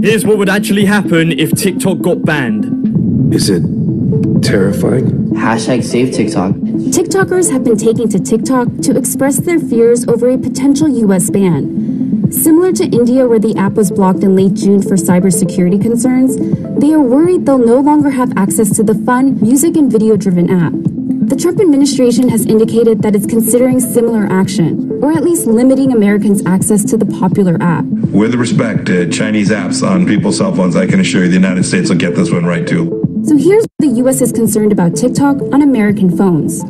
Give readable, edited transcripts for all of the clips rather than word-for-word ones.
Here's what would actually happen if TikTok got banned. Is it terrifying? Hashtag save TikTok. TikTokers have been taking to TikTok to express their fears over a potential US ban. Similar to India, where the app was blocked in late June for cybersecurity concerns, they are worried they'll no longer have access to the fun, music and video-driven app. The Trump administration has indicated that it's considering similar action, or at least limiting Americans' access to the popular app. With respect to Chinese apps on people's cell phones, I can assure you the United States will get this one right too. So here's what the US is concerned about TikTok on American phones.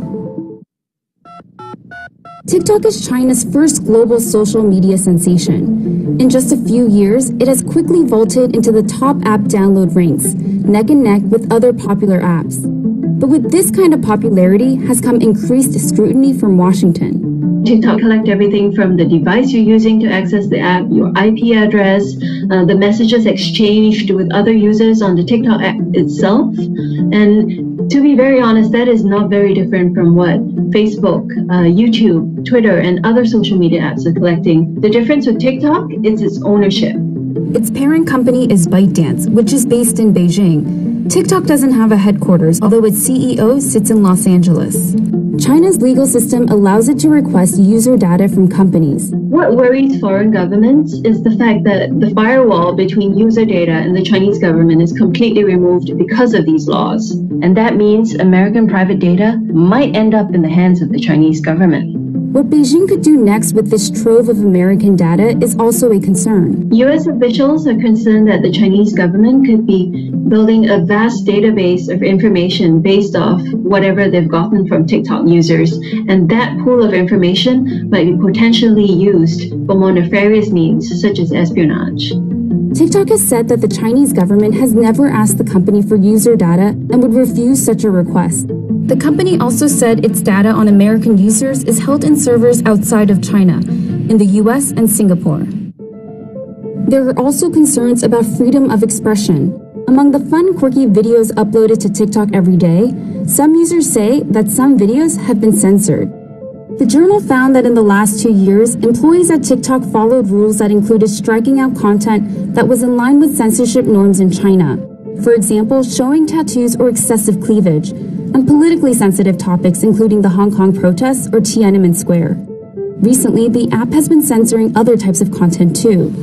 TikTok is China's first global social media sensation. In just a few years, it has quickly vaulted into the top app download ranks, neck and neck with other popular apps. But with this kind of popularity has come increased scrutiny from Washington. TikTok collect everything from the device you're using to access the app, your IP address, the messages exchanged with other users on the TikTok app itself. And to be very honest, that is not very different from what Facebook, YouTube, Twitter, and other social media apps are collecting. The difference with TikTok is its ownership. Its parent company is ByteDance, which is based in Beijing. TikTok doesn't have a headquarters, although its CEO sits in Los Angeles. China's legal system allows it to request user data from companies. What worries foreign governments is the fact that the firewall between user data and the Chinese government is completely removed because of these laws. And that means American private data might end up in the hands of the Chinese government. What Beijing could do next with this trove of American data is also a concern. U.S. officials are concerned that the Chinese government could be building a vast database of information based off whatever they've gotten from TikTok users, and that pool of information might be potentially used for more nefarious means, such as espionage. TikTok has said that the Chinese government has never asked the company for user data and would refuse such a request. The company also said its data on American users is held in servers outside of China, in the US and Singapore. There are also concerns about freedom of expression. Among the fun, quirky videos uploaded to TikTok every day, some users say that some videos have been censored. The journal found that in the last 2 years, employees at TikTok followed rules that included striking out content that was in line with censorship norms in China. For example, showing tattoos or excessive cleavage, and politically sensitive topics including the Hong Kong protests or Tiananmen Square. Recently, the app has been censoring other types of content too.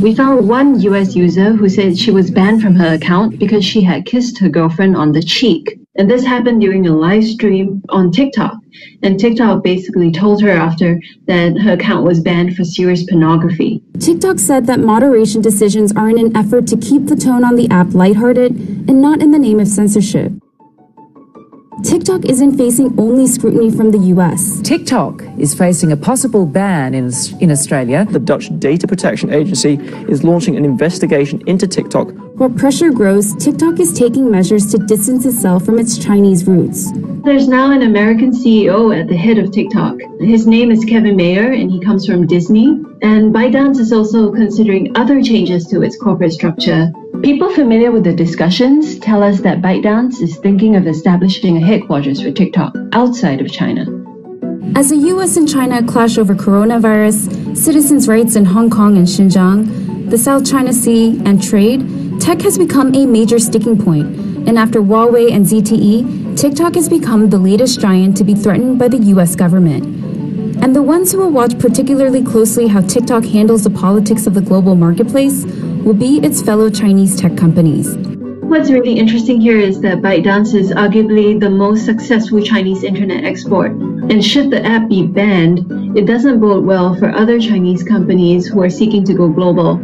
We found one US user who said she was banned from her account because she had kissed her girlfriend on the cheek. And this happened during a live stream on TikTok. And TikTok basically told her after that her account was banned for serious pornography. TikTok said that moderation decisions are in an effort to keep the tone on the app lighthearted and not in the name of censorship. TikTok isn't facing only scrutiny from the US. TikTok is facing a possible ban in Australia. The Dutch Data Protection Agency is launching an investigation into TikTok. While pressure grows, TikTok is taking measures to distance itself from its Chinese roots. There's now an American CEO at the head of TikTok. His name is Kevin Mayer, and he comes from Disney. And ByteDance is also considering other changes to its corporate structure. People familiar with the discussions tell us that ByteDance is thinking of establishing a headquarters for TikTok outside of China. As the US and China clash over coronavirus, citizens' rights in Hong Kong and Xinjiang, the South China Sea, and trade, tech has become a major sticking point. And after Huawei and ZTE, TikTok has become the latest giant to be threatened by the US government. And the ones who will watch particularly closely how TikTok handles the politics of the global marketplace will be its fellow Chinese tech companies. What's really interesting here is that ByteDance is arguably the most successful Chinese internet export. And should the app be banned, it doesn't bode well for other Chinese companies who are seeking to go global.